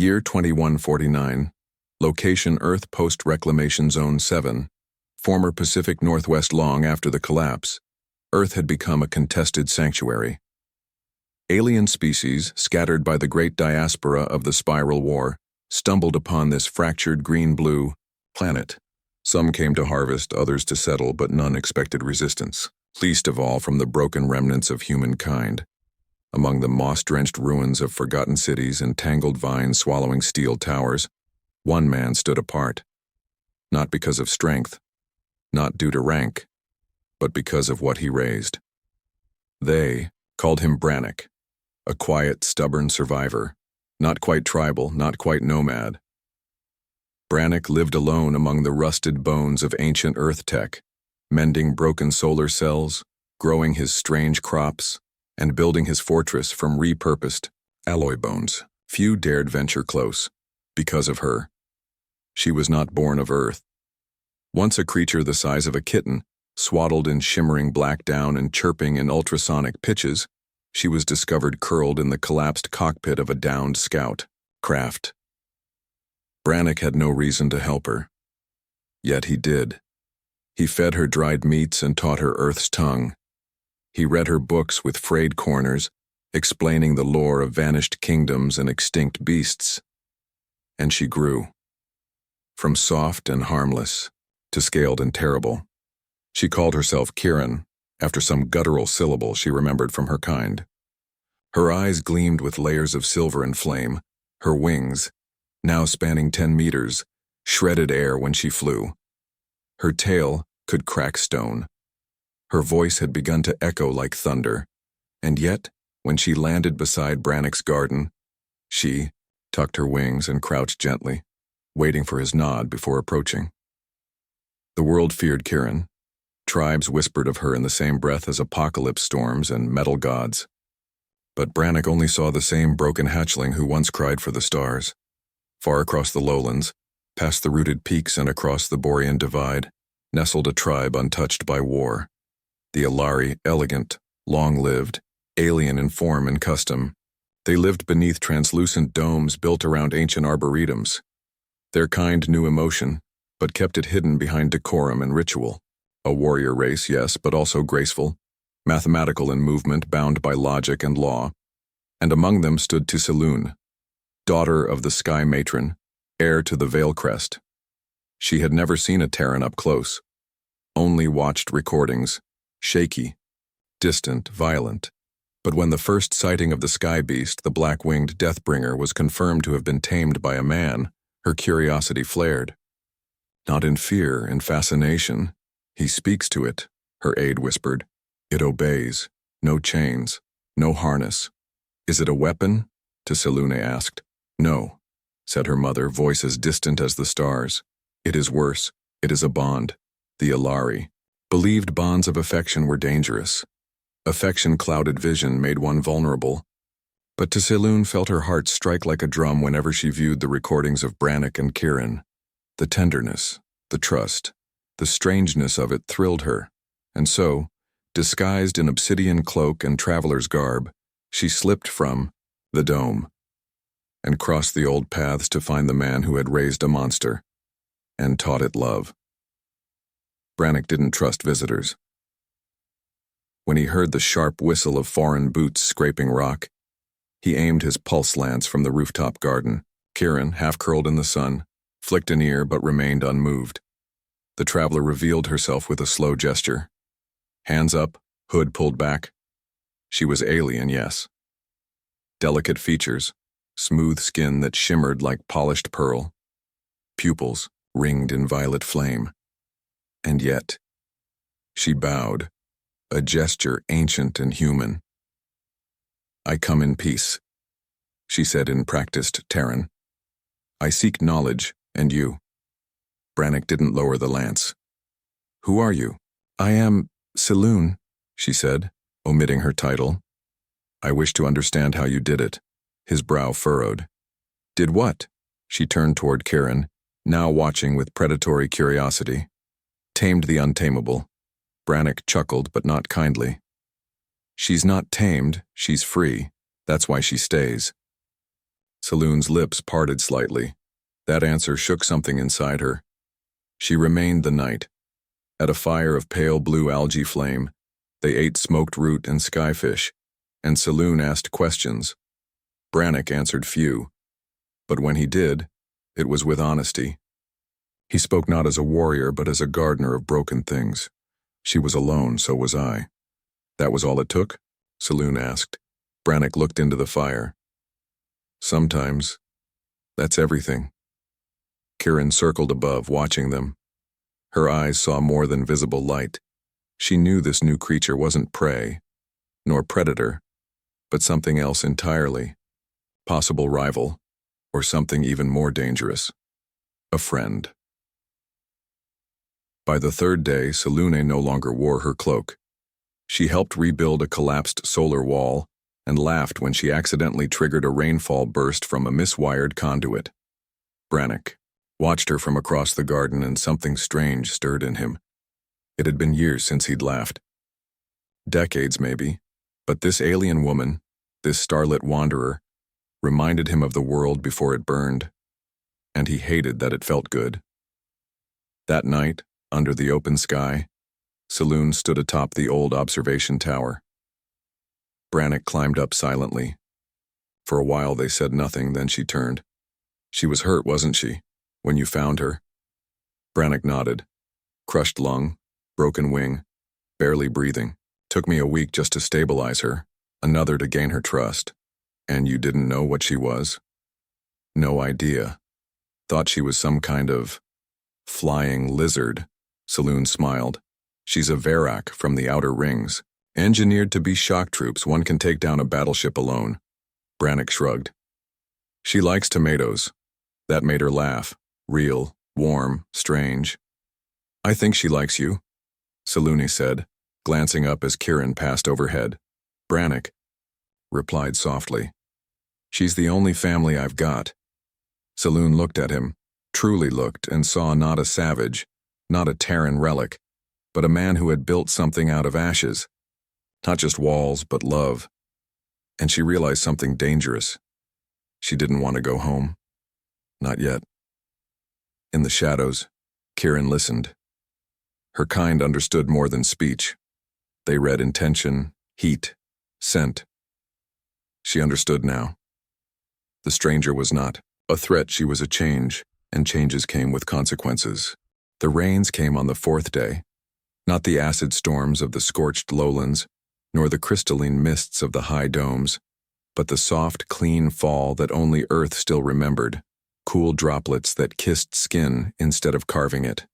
Year 2149. Location Earth post-reclamation Zone 7. Former Pacific Northwest. Long after the collapse, Earth had become a contested sanctuary. Alien species, scattered by the great diaspora of the Spiral War, stumbled upon this fractured green-blue planet. Some came to harvest, others to settle, but none expected resistance, least of all from the broken remnants of humankind. Among the moss-drenched ruins of forgotten cities and tangled vines swallowing steel towers, one man stood apart. Not because of strength, not due to rank, but because of what he raised. They called him Brannock, a quiet, stubborn survivor, not quite tribal, not quite nomad. Brannock lived alone among the rusted bones of ancient Earth tech, mending broken solar cells, growing his strange crops, and building his fortress from repurposed alloy bones. Few dared venture close, because of her. She was not born of Earth. Once a creature the size of a kitten, swaddled in shimmering black down and chirping in ultrasonic pitches, she was discovered curled in the collapsed cockpit of a downed scout craft. Brannock had no reason to help her. Yet he did. He fed her dried meats and taught her Earth's tongue. He read her books with frayed corners, explaining the lore of vanished kingdoms and extinct beasts. And she grew. From soft and harmless to scaled and terrible. She called herself Kieran, after some guttural syllable she remembered from her kind. Her eyes gleamed with layers of silver and flame. Her wings, now spanning 10 meters, shredded air when she flew. Her tail could crack stone. Her voice had begun to echo like thunder, and yet, when she landed beside Brannock's garden, she tucked her wings and crouched gently, waiting for his nod before approaching. The world feared Kieran. Tribes whispered of her in the same breath as apocalypse storms and metal gods. But Brannock only saw the same broken hatchling who once cried for the stars. Far across the lowlands, past the rooted peaks and across the Borean Divide, nestled a tribe untouched by war. The Alari, elegant, long-lived, alien in form and custom. They lived beneath translucent domes built around ancient arboretums. Their kind knew emotion, but kept it hidden behind decorum and ritual. A warrior race, yes, but also graceful, mathematical in movement, bound by logic and law. And among them stood Tisaloon, daughter of the Sky Matron, heir to the Veil Crest. She had never seen a Terran up close, only watched recordings, shaky, distant, violent. But when the first sighting of the sky beast, the black-winged Deathbringer, was confirmed to have been tamed by a man, her curiosity flared. Not in fear, in fascination. He speaks to it, her aide whispered. It obeys. No chains. No harness. Is it a weapon? Tisaloon asked. No, said her mother, voice as distant as the stars. It is worse. It is a bond. The Alari believed bonds of affection were dangerous. Affection-clouded vision made one vulnerable. But Tisaloon felt her heart strike like a drum whenever she viewed the recordings of Brannock and Kieran. The tenderness, the trust, the strangeness of it thrilled her, and so, disguised in obsidian cloak and traveler's garb, she slipped from the dome and crossed the old paths to find the man who had raised a monster and taught it love. Brannock didn't trust visitors. When he heard the sharp whistle of foreign boots scraping rock, he aimed his pulse lance from the rooftop garden. Kieran, half-curled in the sun, flicked an ear but remained unmoved. The traveler revealed herself with a slow gesture. Hands up, hood pulled back. She was alien, yes. Delicate features, smooth skin that shimmered like polished pearl, pupils ringed in violet flame. And yet, she bowed, a gesture ancient and human. I come in peace, she said in practiced Terran. I seek knowledge, and you. Brannock didn't lower the lance. Who are you? I am Saloon, she said, omitting her title. I wish to understand how you did it. His brow furrowed. Did what? She turned toward Kieran, now watching with predatory curiosity. Tamed the untamable. Brannock chuckled, but not kindly. She's not tamed, she's free. That's why she stays. Saloon's lips parted slightly. That answer shook something inside her. She remained the night. At a fire of pale blue algae flame, they ate smoked root and skyfish, and Saloon asked questions. Brannick answered few. But when he did, it was with honesty. He spoke not as a warrior, but as a gardener of broken things. She was alone, so was I. That was all it took? Saloon asked. Brannick looked into the fire. Sometimes. That's everything. Kieran circled above, watching them. Her eyes saw more than visible light. She knew this new creature wasn't prey, nor predator, but something else entirely. Possible rival, or something even more dangerous. A friend. By the third day, Saloon no longer wore her cloak. She helped rebuild a collapsed solar wall and laughed when she accidentally triggered a rainfall burst from a miswired conduit. Brannick watched her from across the garden, and something strange stirred in him. It had been years since he'd laughed. Decades, maybe, but this alien woman, this starlit wanderer, reminded him of the world before it burned, and he hated that it felt good. That night, under the open sky, Saloon stood atop the old observation tower. Brannick climbed up silently. For a while they said nothing, then she turned. She was hurt, wasn't she, when you found her? Brannick nodded. Crushed lung, broken wing, barely breathing. Took me a week just to stabilize her, another to gain her trust. And you didn't know what she was? No idea. Thought she was some kind of flying lizard. Saloon smiled. She's a Verak from the Outer Rings. Engineered to be shock troops, one can take down a battleship alone. Brannick shrugged. She likes tomatoes. That made her laugh. Real, warm, strange. I think she likes you, Saloon said, glancing up as Kieran passed overhead. Brannick replied softly. She's the only family I've got. Saloon looked at him, truly looked, and saw not a savage, not a Terran relic, but a man who had built something out of ashes. Not just walls, but love. And she realized something dangerous. She didn't want to go home. Not yet. In the shadows, Kieran listened. Her kind understood more than speech. They read intention, heat, scent. She understood now. The stranger was not a threat, she was a change, and changes came with consequences. The rains came on the fourth day. Not the acid storms of the scorched lowlands, nor the crystalline mists of the high domes, but the soft, clean fall that only Earth still remembered, cool droplets that kissed skin instead of carving it.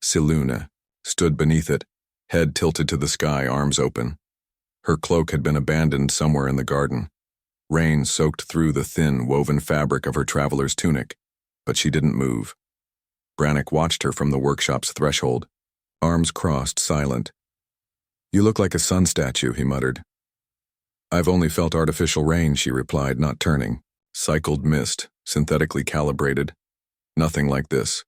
Siluna stood beneath it, head tilted to the sky, arms open. Her cloak had been abandoned somewhere in the garden. Rain soaked through the thin, woven fabric of her traveler's tunic, but she didn't move. Brannick watched her from the workshop's threshold, arms crossed, silent. You look like a sun statue, he muttered. I've only felt artificial rain, she replied, not turning. Cycled mist, synthetically calibrated. Nothing like this.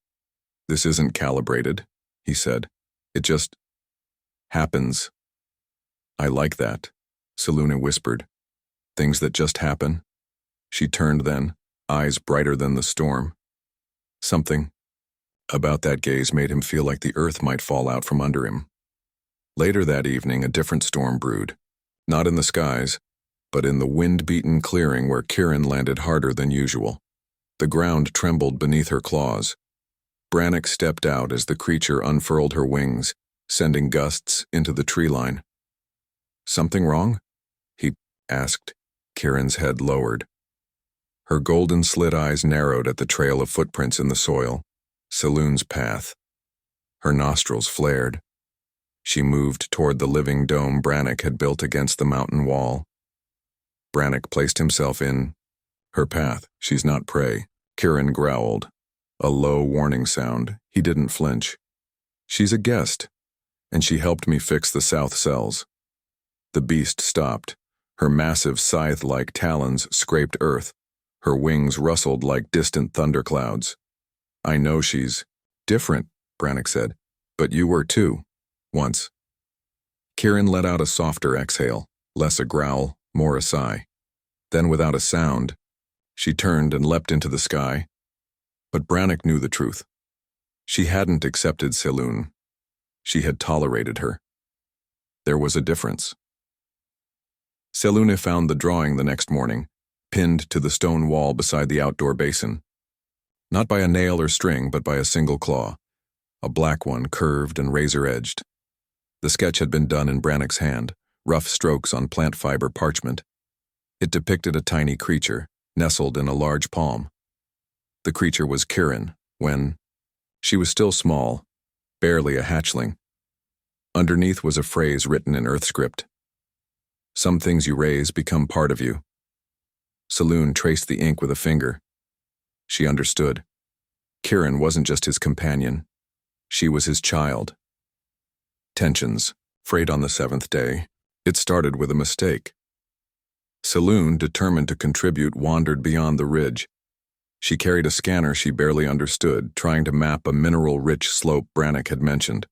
This isn't calibrated, he said. It just happens. I like that, Saluna whispered. Things that just happen. She turned then, eyes brighter than the storm. Something about that gaze made him feel like the earth might fall out from under him. Later that evening, a different storm brewed. Not in the skies, but in the wind-beaten clearing where Kieran landed harder than usual. The ground trembled beneath her claws. Brannick stepped out as the creature unfurled her wings, sending gusts into the tree line. Something wrong? He asked, Kieran's head lowered. Her golden slit eyes narrowed at the trail of footprints in the soil, Saloon's path. Her nostrils flared. She moved toward the living dome Brannick had built against the mountain wall. Brannick placed himself in her path. She's not prey. Kieran growled. A low warning sound. He didn't flinch. She's a guest, and she helped me fix the south cells. The beast stopped. Her massive scythe-like talons scraped earth. Her wings rustled like distant thunderclouds. I know she's different, Brannick said, but you were too, once. Kieran let out a softer exhale, less a growl, more a sigh. Then without a sound, She turned and leapt into the sky. But Brannock knew the truth. She hadn't accepted Saloon. She had tolerated her. There was a difference. Selune found the drawing the next morning, pinned to the stone wall beside the outdoor basin. Not by a nail or string, but by a single claw, a black one, curved and razor-edged. The sketch had been done in Brannock's hand, rough strokes on plant fiber parchment. It depicted a tiny creature, nestled in a large palm. The creature was Kieran, when she was still small, barely a hatchling. Underneath was a phrase written in Earth script. Some things you raise become part of you. Selune traced the ink with a finger. She understood. Kieran wasn't just his companion. She was his child. Tensions, frayed on the 7th day. It started with a mistake. Selune, determined to contribute, wandered beyond the ridge. She carried a scanner she barely understood, trying to map a mineral-rich slope Brannock had mentioned.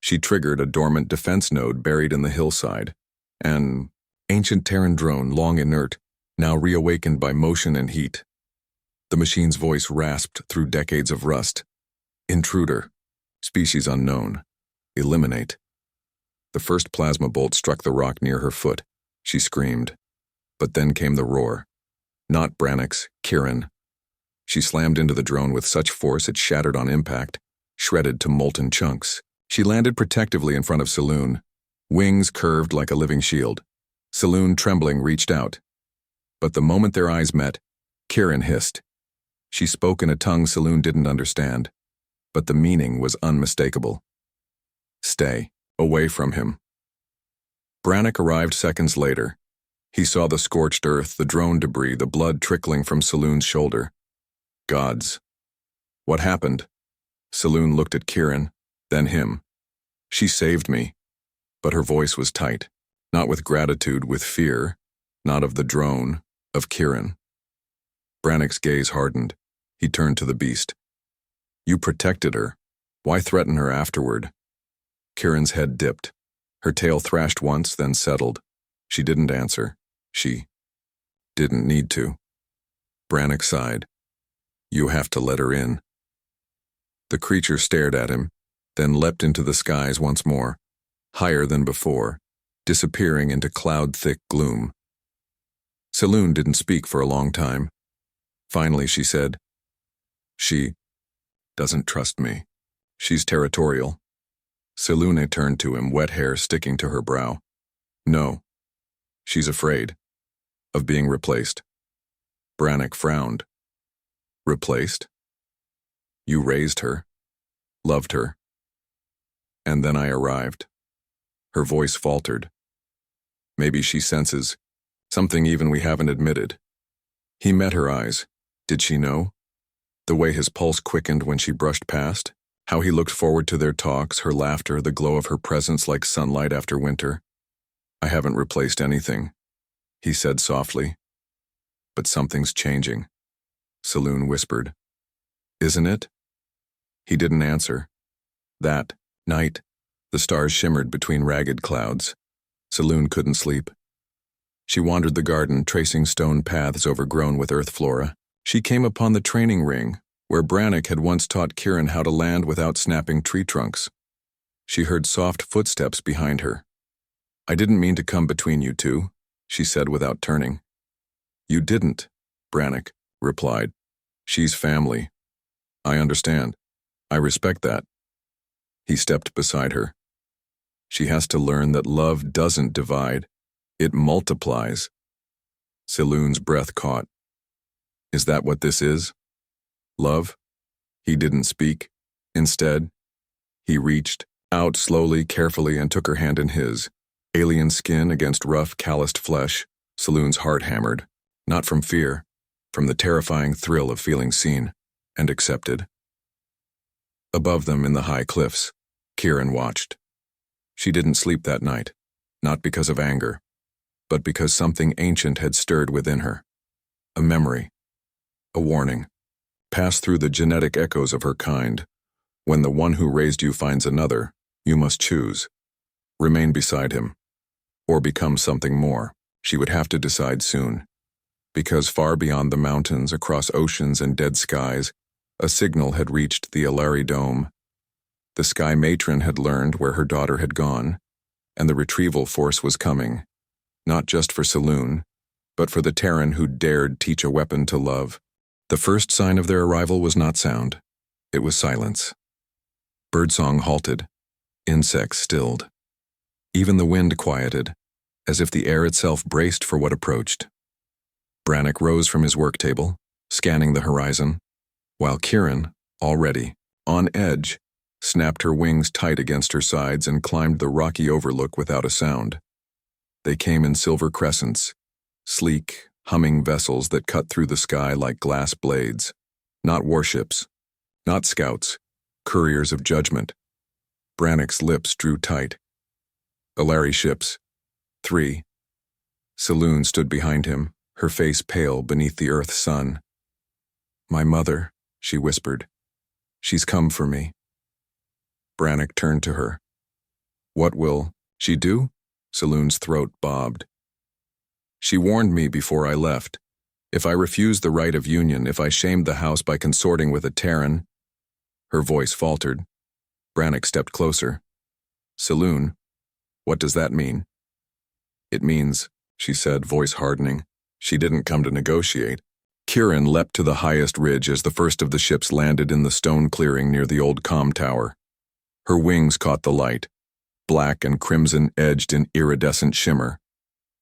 She triggered a dormant defense node buried in the hillside. An ancient Terran drone, long inert, now reawakened by motion and heat. The machine's voice rasped through decades of rust. Intruder. Species unknown. Eliminate. The first plasma bolt struck the rock near her foot. She screamed. But then came the roar. Not Brannock's, Kieran. She slammed into the drone with such force it shattered on impact, shredded to molten chunks. She landed protectively in front of Selune, wings curved like a living shield. Selune, trembling, reached out. But the moment their eyes met, Kieran hissed. She spoke in a tongue Selune didn't understand, but the meaning was unmistakable. Stay away from him. Brannock arrived seconds later. He saw the scorched earth, the drone debris, the blood trickling from Salune's shoulder. Gods. What happened? Selune looked at Kieran, then him. She saved me. But her voice was tight, not with gratitude, with fear, not of the drone, of Kieran. Brannock's gaze hardened. He turned to the beast. You protected her. Why threaten her afterward? Kieran's head dipped. Her tail thrashed once, then settled. She didn't answer. She didn't need to. Brannock sighed. You have to let her in. The creature stared at him, then leapt into the skies once more, higher than before, disappearing into cloud-thick gloom. Selune didn't speak for a long time. Finally, she said, She doesn't trust me. She's territorial. Selune turned to him, wet hair sticking to her brow. No. She's afraid of being replaced. Brannock frowned. Replaced? You raised her, loved her. And then I arrived. Her voice faltered. Maybe she senses something even we haven't admitted. He met her eyes. Did she know? The way his pulse quickened when she brushed past, how he looked forward to their talks, her laughter, the glow of her presence like sunlight after winter. I haven't replaced anything, he said softly. But something's changing, Selune whispered. Isn't it? He didn't answer. That night, the stars shimmered between ragged clouds. Selune couldn't sleep. She wandered the garden, tracing stone paths overgrown with earth flora. She came upon the training ring, where Brannock had once taught Kieran how to land without snapping tree trunks. She heard soft footsteps behind her. I didn't mean to come between you two, she said without turning. You didn't, Brannock replied. She's family. I understand. I respect that. He stepped beside her. She has to learn that love doesn't divide. It multiplies. Selune's breath caught. Is that what this is? Love? He didn't speak. Instead, he reached out slowly, carefully, and took her hand in his. Alien skin against rough, calloused flesh. Selune's heart hammered. Not from fear, from the terrifying thrill of feeling seen and accepted. Above them in the high cliffs, Kieran watched. She didn't sleep that night, not because of anger, but because something ancient had stirred within her. A memory, a warning, passed through the genetic echoes of her kind. When the one who raised you finds another, you must choose. Remain beside him, or become something more. She would have to decide soon. Because far beyond the mountains, across oceans and dead skies, a signal had reached the Alari Dome. The Sky Matron had learned where her daughter had gone, and the retrieval force was coming, not just for Saloon, but for the Terran who dared teach a weapon to love. The first sign of their arrival was not sound. It was silence. Birdsong halted. Insects stilled. Even the wind quieted, as if the air itself braced for what approached. Brannick rose from his work table, scanning the horizon, while Kieran, already on edge, snapped her wings tight against her sides and climbed the rocky overlook without a sound. They came in silver crescents, sleek, humming vessels that cut through the sky like glass blades. Not warships, not scouts, couriers of judgment. Brannick's lips drew tight. Alari ships. 3. Saloon stood behind him, her face pale beneath the earth sun. "My mother," she whispered. "She's come for me." Brannick turned to her. "What will she do?" Saloon's throat bobbed. "She warned me before I left. If I refused the right of union, if I shamed the house by consorting with a Terran." Her voice faltered. Brannick stepped closer. "Saloon, what does that mean?" "It means," she said, voice hardening, "she didn't come to negotiate." Kieran leapt to the highest ridge as the first of the ships landed in the stone clearing near the old comm tower. Her wings caught the light, black and crimson edged in iridescent shimmer.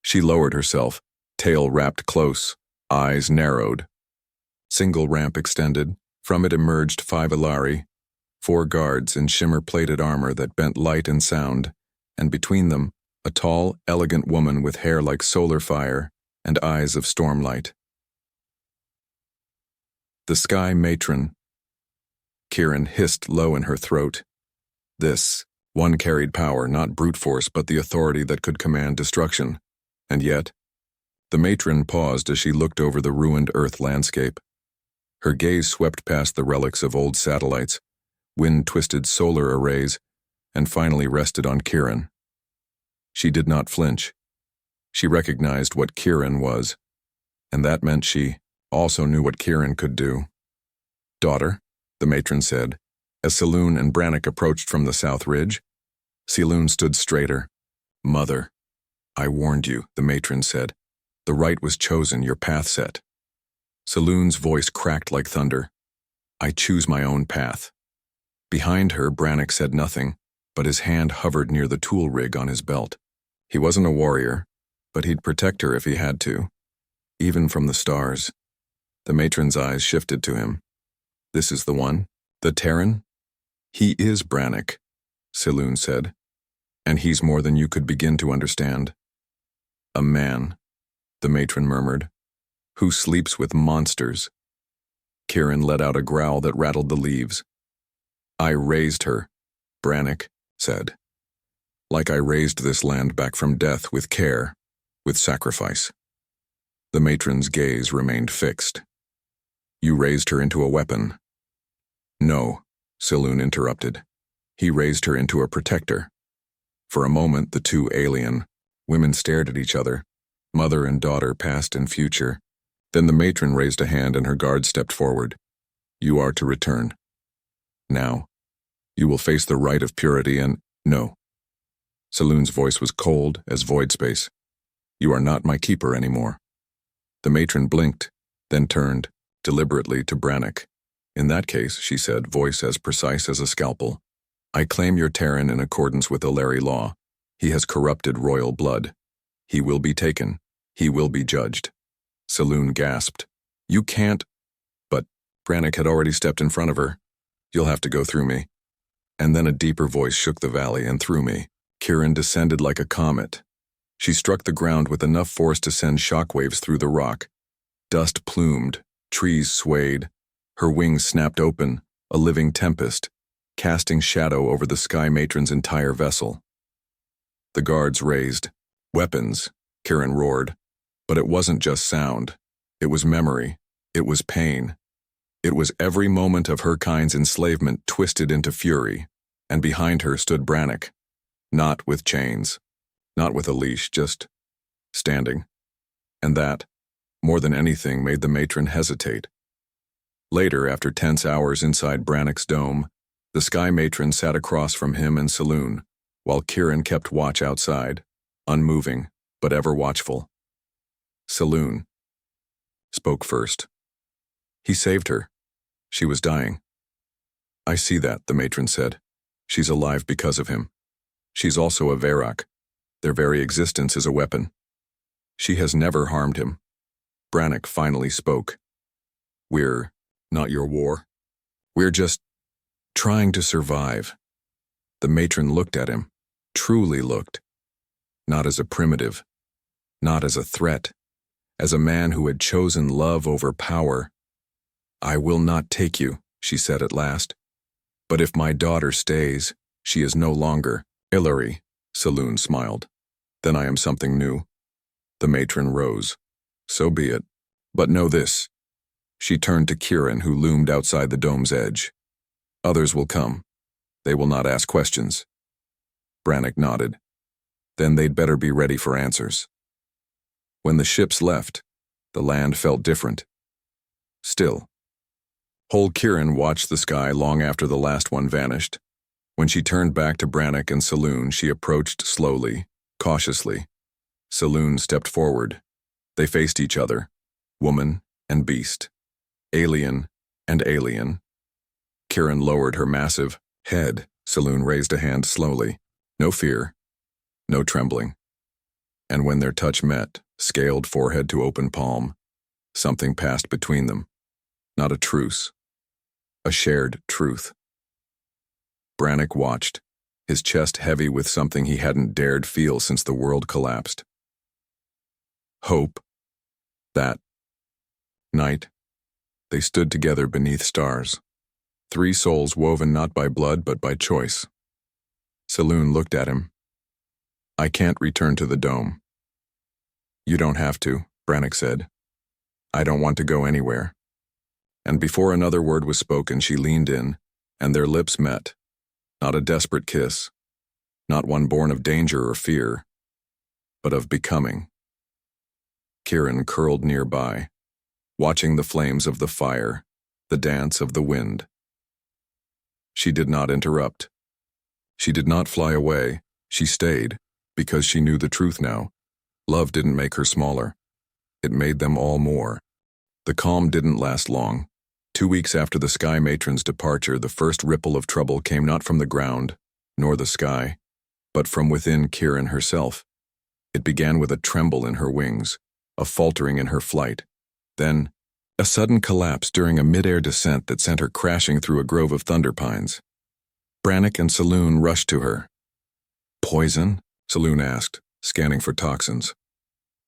She lowered herself, tail wrapped close, eyes narrowed. Single ramp extended. From it emerged 5 Alari, 4 guards in shimmer-plated armor that bent light and sound, and between them, a tall, elegant woman with hair like solar fire and eyes of stormlight. "The Sky Matron." Kieran hissed low in her throat. This one carried power, not brute force, but the authority that could command destruction. And yet, the matron paused as she looked over the ruined Earth landscape. Her gaze swept past the relics of old satellites, wind-twisted solar arrays, and finally rested on Kieran. She did not flinch. She recognized what Kieran was, and that meant she also knew what Kieran could do. "Daughter," the matron said, as Saloon and Brannick approached from the south ridge. Saloon stood straighter. "Mother, I warned you," the matron said. "The right was chosen, your path set." Saloon's voice cracked like thunder. "I choose my own path." Behind her, Brannick said nothing, but his hand hovered near the tool rig on his belt. He wasn't a warrior, but he'd protect her if he had to, even from the stars. The matron's eyes shifted to him. "This is the one? The Terran?" "He is Brannick," Saloon said, "and he's more than you could begin to understand." "A man," the matron murmured, "who sleeps with monsters." Kieran let out a growl that rattled the leaves. "I raised her," Brannick said. "Like I raised this land back from death with care, with sacrifice." The matron's gaze remained fixed. "You raised her into a weapon." "No," Saloon interrupted. "He raised her into a protector." For a moment, the two alien women stared at each other, mother and daughter, past and future. Then the matron raised a hand and her guard stepped forward. "You are to return. Now. You will face the right of purity and—" "No." Saloon's voice was cold as void space. "You are not my keeper anymore." The matron blinked, then turned, deliberately, to Brannick. "In that case," she said, voice as precise as a scalpel, "I claim your Terran in accordance with Alari law. He has corrupted royal blood. He will be taken. He will be judged." Saloon gasped. "You can't—" But Brannick had already stepped in front of her. "You'll have to go through me." And then a deeper voice shook the valley and through me. Kieran descended like a comet. She struck the ground with enough force to send shockwaves through the rock. Dust plumed, trees swayed. Her wings snapped open, a living tempest, casting shadow over the Sky Matron's entire vessel. The guards raised. "Weapons," Kieran roared. But it wasn't just sound. It was memory. It was pain. It was every moment of her kind's enslavement twisted into fury. And behind her stood Brannick. Not with chains. Not with a leash, just standing. And that more than anything, made the matron hesitate. Later, after tense hours inside Brannick's dome, the Sky Matron sat across from him and Saloon, while Kieran kept watch outside, unmoving, but ever watchful. Saloon spoke first. He saved her. She was dying. I see that, the matron said. She's alive because of him. She's also a Verak. Their very existence is a weapon. She has never harmed him. Brannick finally spoke. We're not your war. We're just trying to survive. The matron looked at him, truly looked. Not as a primitive, not as a threat, as a man who had chosen love over power. I will not take you, she said at last. But if my daughter stays, she is no longer Hillary, Saloon smiled. Then I am something new. The matron rose. So be it. But know this. She turned to Kieran, who loomed outside the dome's edge. Others will come. They will not ask questions. Brannick nodded. Then they'd better be ready for answers. When the ships left, the land felt different. Still. Whole Kieran watched the sky long after the last one vanished. When she turned back to Brannick and Saloon, she approached slowly, cautiously. Saloon stepped forward. They faced each other, woman and beast, alien and alien. Kieran lowered her massive head. Saloon raised a hand slowly. No fear, no trembling. And when their touch met, scaled forehead to open palm, something passed between them. Not a truce, a shared truth. Brannick watched, his chest heavy with something he hadn't dared feel since the world collapsed. Hope. That night, they stood together beneath stars. 3 souls woven not by blood but by choice. Saloon looked at him. I can't return to the dome. You don't have to, Brannick said. I don't want to go anywhere. And before another word was spoken, she leaned in, and their lips met. Not a desperate kiss, not one born of danger or fear, but of becoming. Kieran curled nearby, watching the flames of the fire, the dance of the wind. She did not interrupt. She did not fly away. She stayed, because she knew the truth now. Love didn't make her smaller. It made them all more. The calm didn't last long. 2 weeks after the Sky Matron's departure, the first ripple of trouble came not from the ground, nor the sky, but from within Kieran herself. It began with a tremble in her wings, a faltering in her flight. Then, a sudden collapse during a mid-air descent that sent her crashing through a grove of thunder pines. Brannick and Saloon rushed to her. Poison? Saloon asked, scanning for toxins.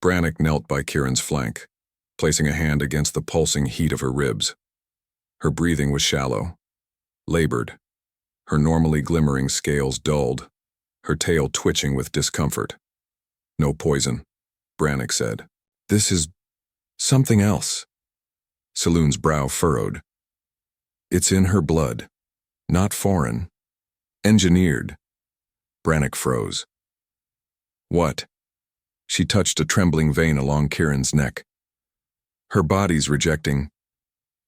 Brannick knelt by Kieran's flank, placing a hand against the pulsing heat of her ribs. Her breathing was shallow, labored, her normally glimmering scales dulled, her tail twitching with discomfort. No poison, Brannick said. This is something else. Saloon's brow furrowed. It's in her blood, not foreign, engineered. Brannick froze. What? She touched a trembling vein along Kieran's neck. Her body's rejecting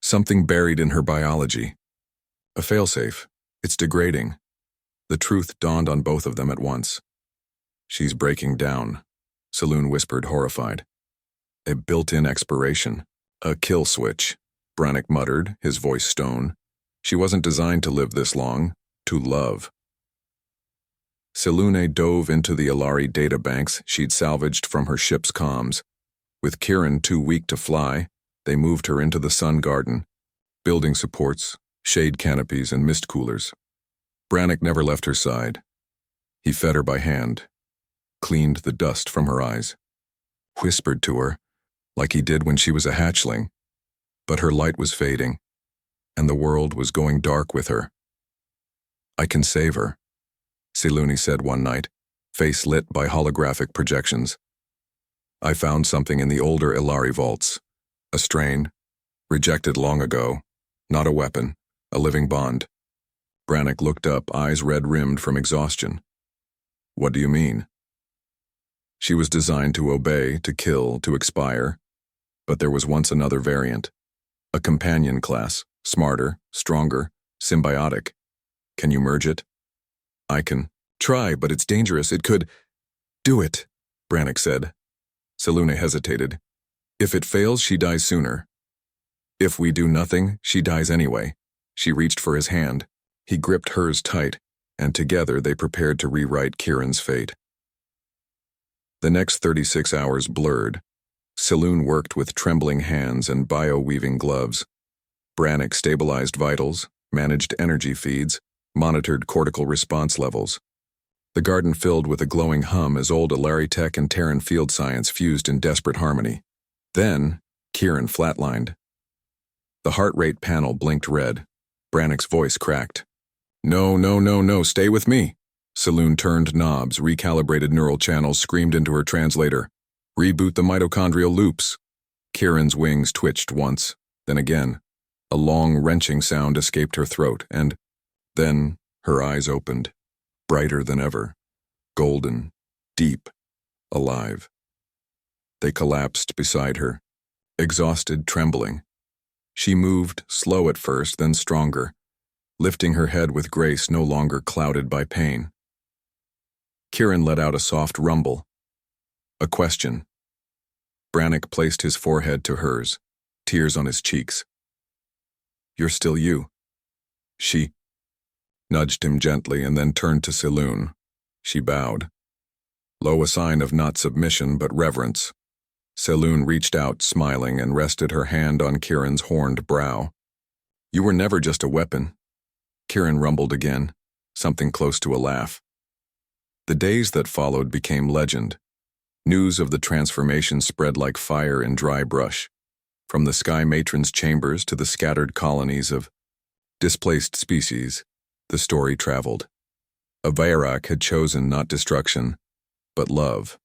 something buried in her biology. A failsafe. It's degrading. The truth dawned on both of them at once. She's breaking down, Saloon whispered, horrified. A built-in expiration. A kill switch, Brannick muttered, his voice stone. She wasn't designed to live this long, to love. Selune dove into the Ilari databanks she'd salvaged from her ship's comms. With Kieran too weak to fly, they moved her into the sun garden, building supports, shade canopies, and mist coolers. Brannick never left her side. He fed her by hand, cleaned the dust from her eyes, whispered to her, like he did when she was a hatchling. But her light was fading, and the world was going dark with her. I can save her, Selune said one night, face lit by holographic projections. I found something in the older Ilari vaults. A strain, rejected long ago, not a weapon, a living bond. Brannick looked up, eyes red-rimmed from exhaustion. What do you mean? She was designed to obey, to kill, to expire. But there was once another variant. A companion class, smarter, stronger, symbiotic. Can you merge it? I can. Try, but it's dangerous. It could... Do it, Brannick said. Selûne hesitated. If it fails, she dies sooner. If we do nothing, she dies anyway. She reached for his hand. He gripped hers tight, and together they prepared to rewrite Kieran's fate. The next 36 hours blurred. Selûne worked with trembling hands and bio-weaving gloves. Brannick stabilized vitals, managed energy feeds, monitored cortical response levels. The garden filled with a glowing hum as old Alaritech and Terran field science fused in desperate harmony. Then, Kieran flatlined. The heart rate panel blinked red. Brannick's voice cracked. No, no, no, no, stay with me. Selûne turned knobs, recalibrated neural channels, screamed into her translator. Reboot the mitochondrial loops. Kieran's wings twitched once, then again. A long, wrenching sound escaped her throat, and then her eyes opened, brighter than ever, golden, deep, alive. They collapsed beside her, exhausted, trembling. She moved, slow at first, then stronger, lifting her head with grace no longer clouded by pain. Kieran let out a soft rumble. A question. Brannick placed his forehead to hers, tears on his cheeks. You're still you. She nudged him gently and then turned to Selûne. She bowed. Low a sign of not submission but reverence. Selûne reached out, smiling, and rested her hand on Kieran's horned brow. You were never just a weapon. Kieran rumbled again, something close to a laugh. The days that followed became legend. News of the transformation spread like fire in dry brush. From the Sky Matron's chambers to the scattered colonies of displaced species, the story traveled. A Vairak had chosen not destruction, but love,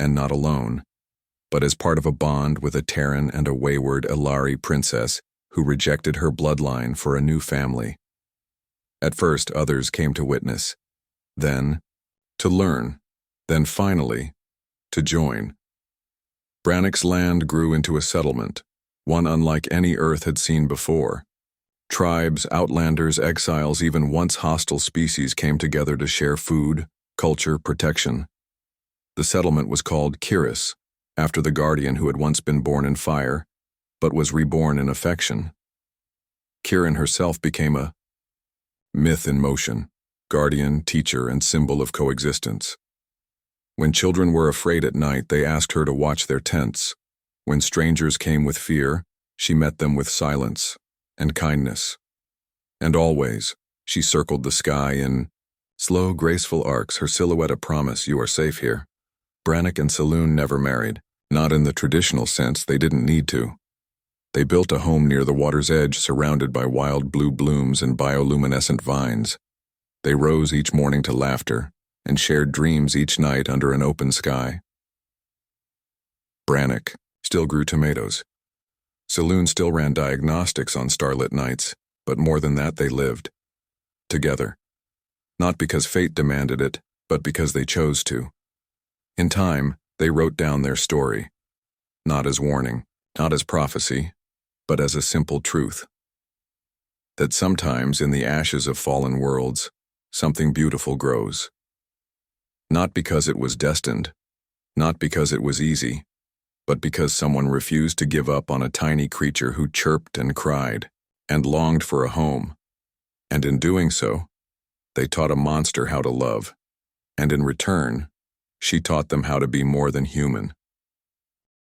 and not alone, but as part of a bond with a Terran and a wayward Ilari princess who rejected her bloodline for a new family. At first, others came to witness, then to learn, then finally to join. Brannick's land grew into a settlement, one unlike any Earth had seen before. Tribes, outlanders, exiles, even once hostile species came together to share food, culture, protection. The settlement was called Kiris, after the guardian who had once been born in fire, but was reborn in affection. Kieran herself became a myth in motion, guardian, teacher, and symbol of coexistence. When children were afraid at night, they asked her to watch their tents. When strangers came with fear, she met them with silence and kindness. And always, she circled the sky in slow, graceful arcs, her silhouette a promise, you are safe here. Brannick and Selûne never married. Not in the traditional sense, they didn't need to. They built a home near the water's edge, surrounded by wild blue blooms and bioluminescent vines. They rose each morning to laughter and shared dreams each night under an open sky. Brannick still grew tomatoes. Selûne still ran diagnostics on starlit nights, but more than that, they lived together. Not because fate demanded it, but because they chose to. In time, they wrote down their story, not as warning, not as prophecy, but as a simple truth. That sometimes in the ashes of fallen worlds, something beautiful grows. Not because it was destined, not because it was easy, but because someone refused to give up on a tiny creature who chirped and cried and longed for a home. And in doing so, they taught a monster how to love, and in return, she taught them how to be more than human.